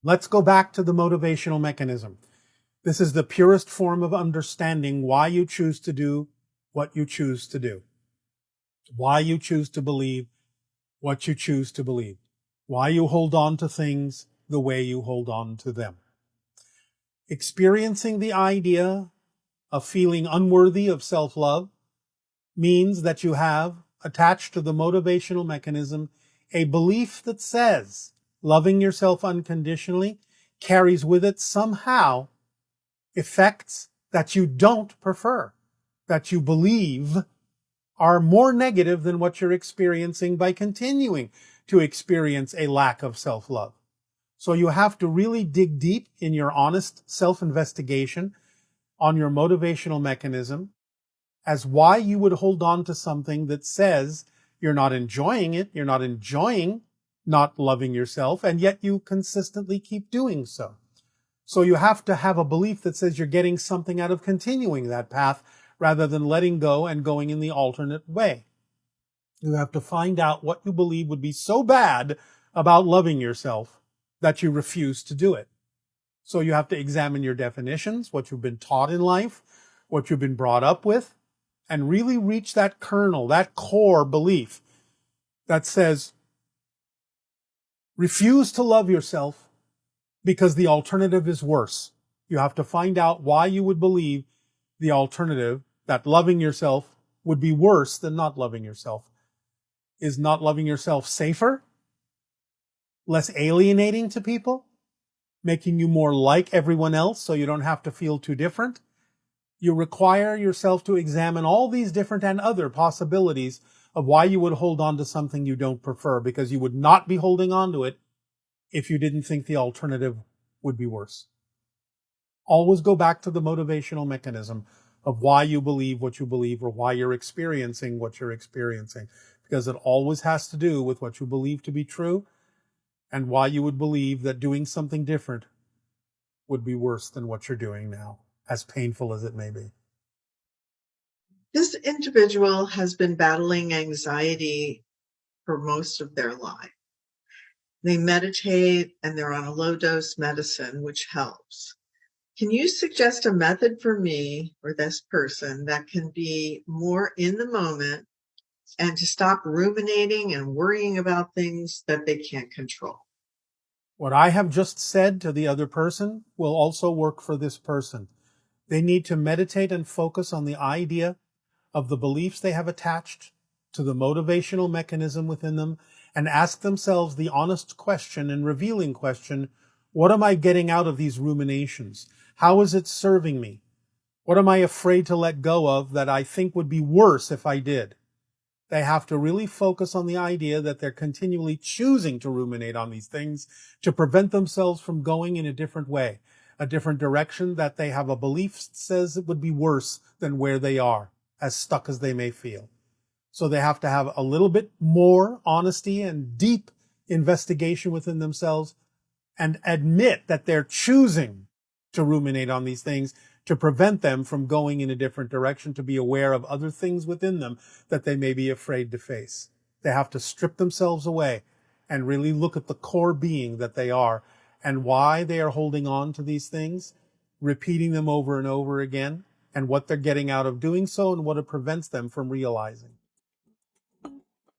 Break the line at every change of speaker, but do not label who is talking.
Let's go back to the motivational mechanism. This is the purest form of understanding why you choose to do what you choose to do, why you choose to believe what you choose to believe, why you hold on to things the way you hold on to them. Experiencing the idea of feeling unworthy of self-love means that you have attached to the motivational mechanism a belief that says loving yourself unconditionally carries with it somehow effects that you don't prefer, that you believe are more negative than what you're experiencing by continuing to experience a lack of self-love. So you have to really dig deep in your honest self-investigation on your motivational mechanism as why you would hold on to something that says you're not enjoying it, you're not enjoying not loving yourself, and yet you consistently keep doing so. So you have to have a belief that says you're getting something out of continuing that path rather than letting go and going in the alternate way. You have to find out what you believe would be so bad about loving yourself that you refuse to do it. So you have to examine your definitions, what you've been taught in life, what you've been brought up with, and really reach that kernel, that core belief that says, refuse to love yourself because the alternative is worse. You have to find out why you would believe the alternative, that loving yourself would be worse than not loving yourself. Is not loving yourself safer? Less alienating to people? Making you more like everyone else so you don't have to feel too different? You require yourself to examine all these different and other possibilities of why you would hold on to something you don't prefer, because you would not be holding on to it if you didn't think the alternative would be worse. Always go back to the motivational mechanism of why you believe what you believe or why you're experiencing what you're experiencing, because it always has to do with what you believe to be true and why you would believe that doing something different would be worse than what you're doing now, as painful as it may be.
This individual has been battling anxiety for most of their life. They meditate and they're on a low-dose medicine, which helps. Can you suggest a method for me or this person that can be more in the moment and to stop ruminating and worrying about things that they can't control?
What I have just said to the other person will also work for this person. They need to meditate and focus on the idea of the beliefs they have attached to the motivational mechanism within them and ask themselves the honest question and revealing question, what am I getting out of these ruminations? How is it serving me? What am I afraid to let go of that I think would be worse if I did? They have to really focus on the idea that they're continually choosing to ruminate on these things to prevent themselves from going in a different way, a different direction that they have a belief that says it would be worse than where they are, as stuck as they may feel. So they have to have a little bit more honesty and deep investigation within themselves and admit that they're choosing to ruminate on these things to prevent them from going in a different direction, to be aware of other things within them that they may be afraid to face. They have to strip themselves away and really look at the core being that they are and why they are holding on to these things, repeating them over and over again, and what they're getting out of doing so and what it prevents them from realizing.